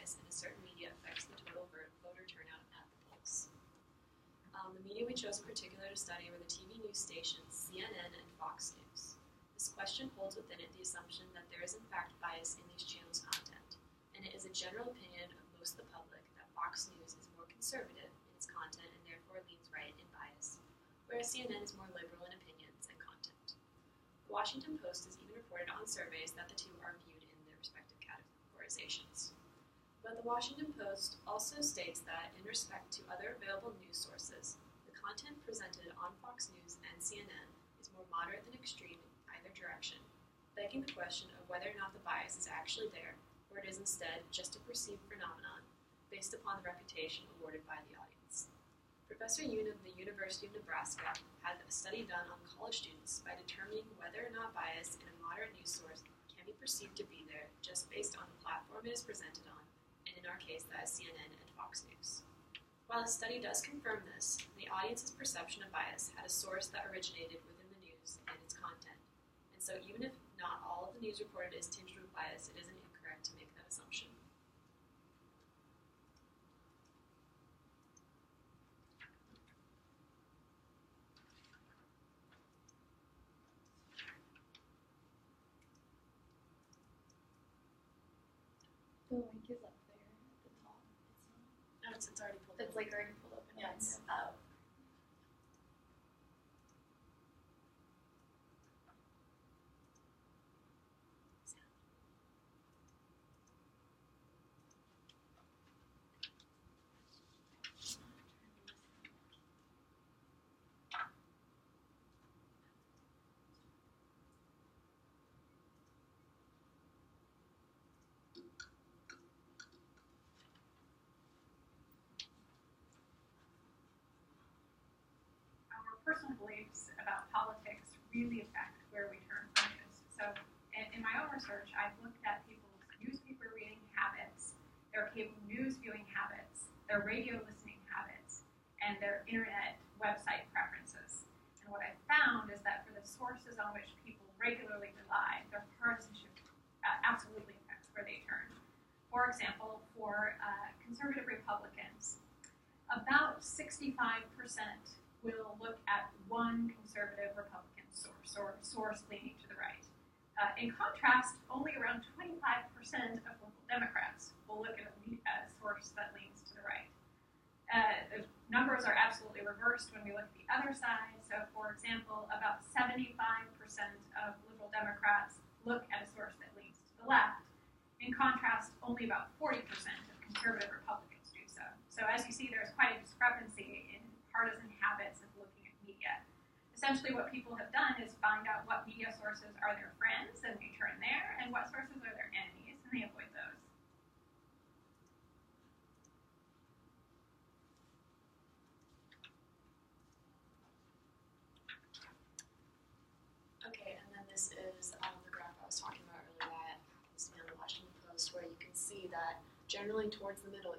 bias in a certain media affects the total voter turnout at the polls. The media we chose in particular to study were the TV news stations CNN and Fox News. This question holds within it the assumption that there is in fact bias in these channels' content, and it is a general opinion of most of the public that Fox News is more conservative in its content and therefore leans right in bias, whereas CNN is more liberal in opinions and content. The Washington Post has even reported on surveys that the two are viewed in their respective categorizations. But the Washington Post also states that, in respect to other available news sources, the content presented on Fox News and CNN is more moderate than extreme in either direction, begging the question of whether or not the bias is actually there, or it is instead just a perceived phenomenon based upon the reputation awarded by the audience. Professor Yoon of the University of Nebraska had a study done on college students by determining whether or not bias in a moderate news source can be perceived to be there just based on the platform it is presented on, and in our case that is CNN and Fox News. While the study does confirm this, the audience's perception of bias had a source that originated within the news and its content, and so even if not all of the news reported is tinged with bias, it isn't incorrect to make that assumption. The link is up there at the top. It's already pulled It's up. like already pulled up. Yeah, it's Our personal beliefs about politics really affect where we turn for news. So in my own research, I've looked at people's newspaper reading habits, their cable news viewing habits, their radio listening habits, and their internet website preferences. And what I found is that for the sources on which people regularly rely, their partisanship absolutely affects where they turn. For example, for conservative Republicans, about 65% will look at one conservative Republican source, or source leaning to the right. In contrast, only around 25% of local Democrats will look at a source that leans to the right. The numbers are absolutely reversed when we look at the other side. So, for example, about 75% of liberal Democrats look at a source that leans to the left. In contrast, only about 40% of conservative Republicans do so. So as you see, there's quite a discrepancy in partisan habits of looking at media. Essentially what people have done is find out what media sources are their friends, and they turn there, and what sources are their enemies, and they avoid those. Okay, and then this is the graph I was talking about earlier that happens to be on the Washington Post, where you can see that generally towards the middle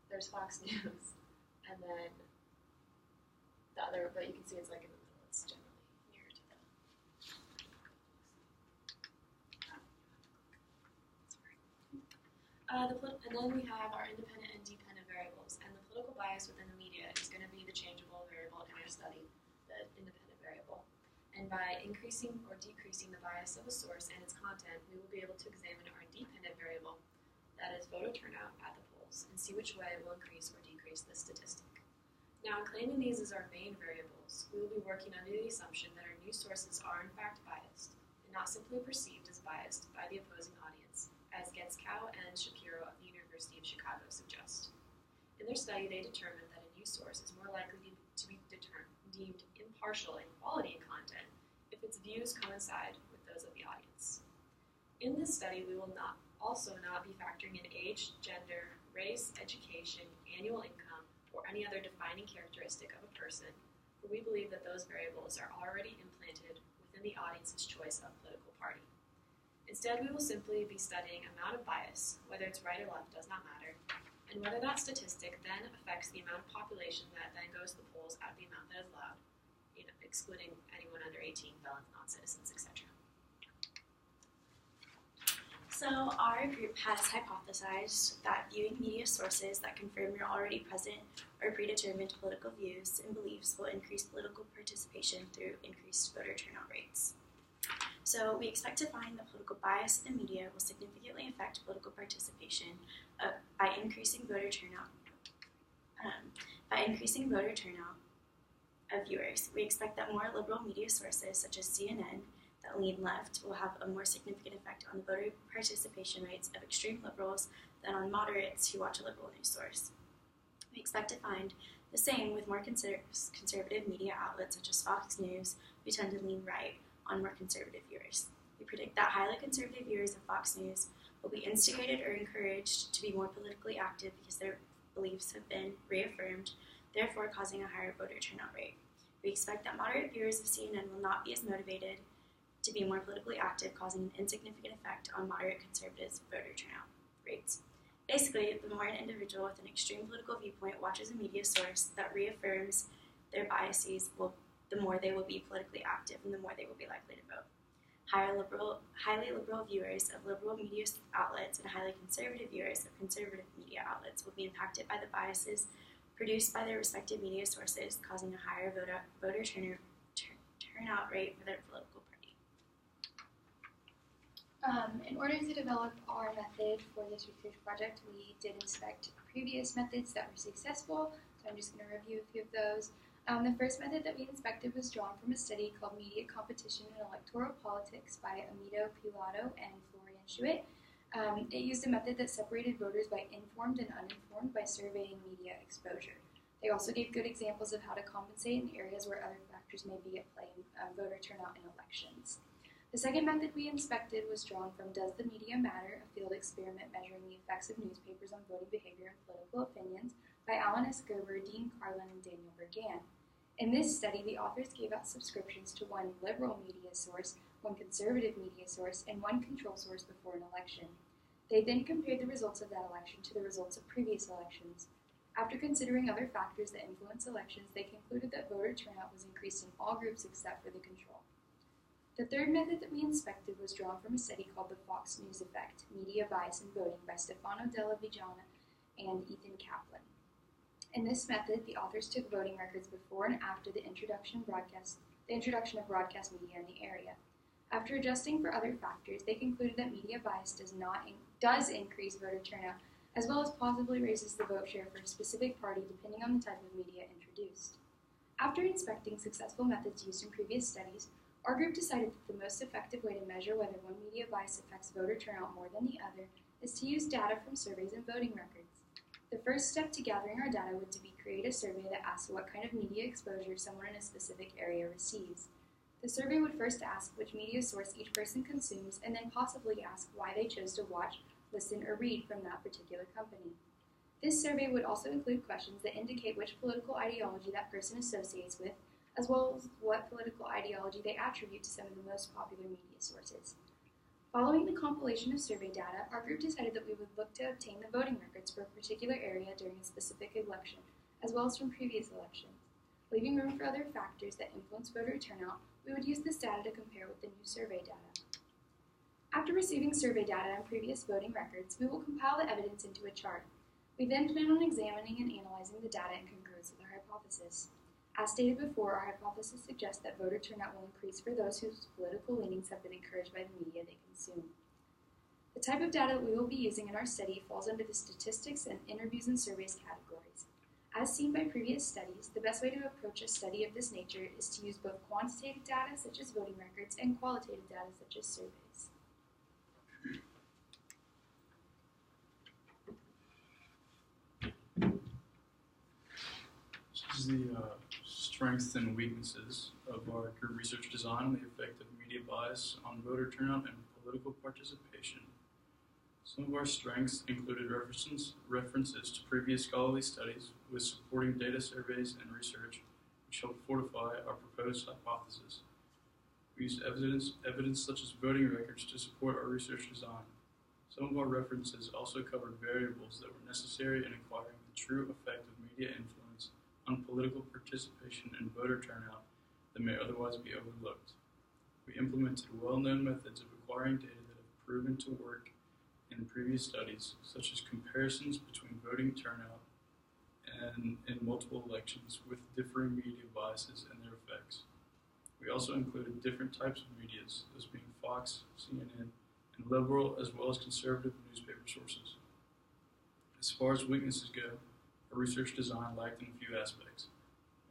there's Fox News, and then the other, but you can see it's like in the middle, it's generally nearer to the and then we have our independent and dependent variables, and the political bias within the media is going to be the changeable variable in our study, the independent variable. And by increasing or decreasing the bias of a source and its content, we will be able to examine our dependent variable, that is voter turnout at the polls, and see which way it will increase or decrease this statistic. Now, in claiming these as our main variables, we will be working under the assumption that our news sources are in fact biased, and not simply perceived as biased by the opposing audience, as Getzkow and Shapiro of the University of Chicago suggest. In their study, they determined that a news source is more likely to be deemed impartial in quality and content if its views coincide with those of the audience. In this study, we will also not be factoring in age, gender, race, education, annual income, or any other defining characteristic of a person, for we believe that those variables are already implanted within the audience's choice of political party. Instead, we will simply be studying amount of bias, whether it's right or left does not matter, and whether that statistic then affects the amount of population that then goes to the polls out of the amount that is allowed, excluding anyone under 18, felons, non-citizens, etc. So our group has hypothesized that viewing media sources that confirm your already present or predetermined political views and beliefs will increase political participation through increased voter turnout rates. So we expect to find that political bias in the media will significantly affect political participation by increasing voter turnout. Of viewers, we expect that more liberal media sources such as CNN that lean left will have a more significant effect on the voter participation rates of extreme liberals than on moderates who watch a liberal news source. We expect to find the same with more conservative media outlets such as Fox News, who tend to lean right on more conservative viewers. We predict that highly conservative viewers of Fox News will be instigated or encouraged to be more politically active because their beliefs have been reaffirmed, therefore causing a higher voter turnout rate. We expect that moderate viewers of CNN will not be as motivated to be more politically active, causing an insignificant effect on moderate conservatives' voter turnout rates. Basically, the more an individual with an extreme political viewpoint watches a media source that reaffirms their biases, the more they will be politically active and the more they will be likely to vote. Highly liberal viewers of liberal media outlets and highly conservative viewers of conservative media outlets will be impacted by the biases produced by their respective media sources, causing a higher voter turnout rate for their political party. In order to develop our method for this research project, we did inspect previous methods that were successful, so I'm just going to review a few of those. The first method that we inspected was drawn from a study called Media Competition in Electoral Politics by Amito Pilato and Florian Schuett. It used a method that separated voters by informed and uninformed by surveying media exposure. They also gave good examples of how to compensate in areas where other factors may be at play in voter turnout in elections. The second method we inspected was drawn from Does the Media Matter?, a field experiment measuring the effects of newspapers on voting behavior and political opinions by Alan S. Gerber, Dean Carlin, and Daniel Bergan. In this study, the authors gave out subscriptions to one liberal media source, one conservative media source, and one control source before an election. They then compared the results of that election to the results of previous elections. After considering other factors that influence elections, they concluded that voter turnout was increased in all groups except for the control. The third method that we inspected was drawn from a study called the Fox News Effect, Media Bias in Voting by Stefano Della Vigna and Ethan Kaplan. In this method, the authors took voting records before and after the introduction of broadcast media in the area. After adjusting for other factors, they concluded that media bias does increase voter turnout, as well as possibly raises the vote share for a specific party depending on the type of media introduced. After inspecting successful methods used in previous studies, our group decided that the most effective way to measure whether one media bias affects voter turnout more than the other is to use data from surveys and voting records. The first step to gathering our data would be to create a survey that asks what kind of media exposure someone in a specific area receives. The survey would first ask which media source each person consumes, and then possibly ask why they chose to watch, listen, or read from that particular company. This survey would also include questions that indicate which political ideology that person associates with, as well as what political ideology they attribute to some of the most popular media sources. Following the compilation of survey data, our group decided that we would look to obtain the voting records for a particular area during a specific election, as well as from previous elections. Leaving room for other factors that influence voter turnout, we would use this data to compare with the new survey data. After receiving survey data and previous voting records, we will compile the evidence into a chart. We then plan on examining and analyzing the data in congruence with our hypothesis. As stated before, our hypothesis suggests that voter turnout will increase for those whose political leanings have been encouraged by the media they consume. The type of data that we will be using in our study falls under the statistics and interviews and surveys categories. As seen by previous studies, the best way to approach a study of this nature is to use both quantitative data, such as voting records, and qualitative data, such as surveys. This is the strengths and weaknesses of our group research design and the effect of media bias on voter turnout and political participation. Some of our strengths included references to previous scholarly studies with supporting data surveys and research, which helped fortify our proposed hypothesis. We used evidence such as voting records to support our research design. Some of our references also covered variables that were necessary in acquiring the true effect of media influence on political participation and voter turnout that may otherwise be overlooked. We implemented well-known methods of acquiring data that have proven to work in previous studies, such as comparisons between voting turnout and in multiple elections with differing media biases and their effects. We also included different types of medias, those being Fox, CNN, and liberal as well as conservative newspaper sources. As far as weaknesses go, our research design lacked in a few aspects,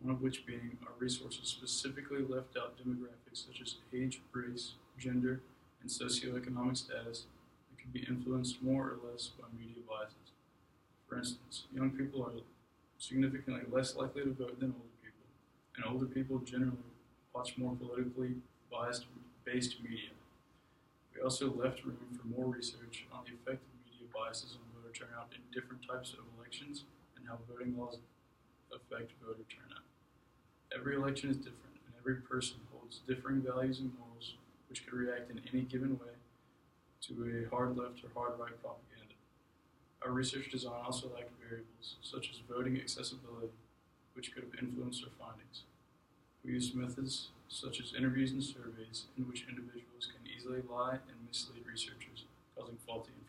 one of which being our resources specifically left out demographics such as age, race, gender, and socioeconomic status that could be influenced more or less by media biases. For instance, young people are significantly less likely to vote than older people, and older people generally watch more politically based media. We also left room for more research on the effect of media biases on voter turnout in different types of elections and how voting laws affect voter turnout. Every election is different, and every person holds differing values and morals which could react in any given way to a hard left or hard right propaganda. Our research design also lacked variables such as voting accessibility, which could have influenced our findings. We used methods such as interviews and surveys in which individuals can easily lie and mislead researchers, causing faulty information.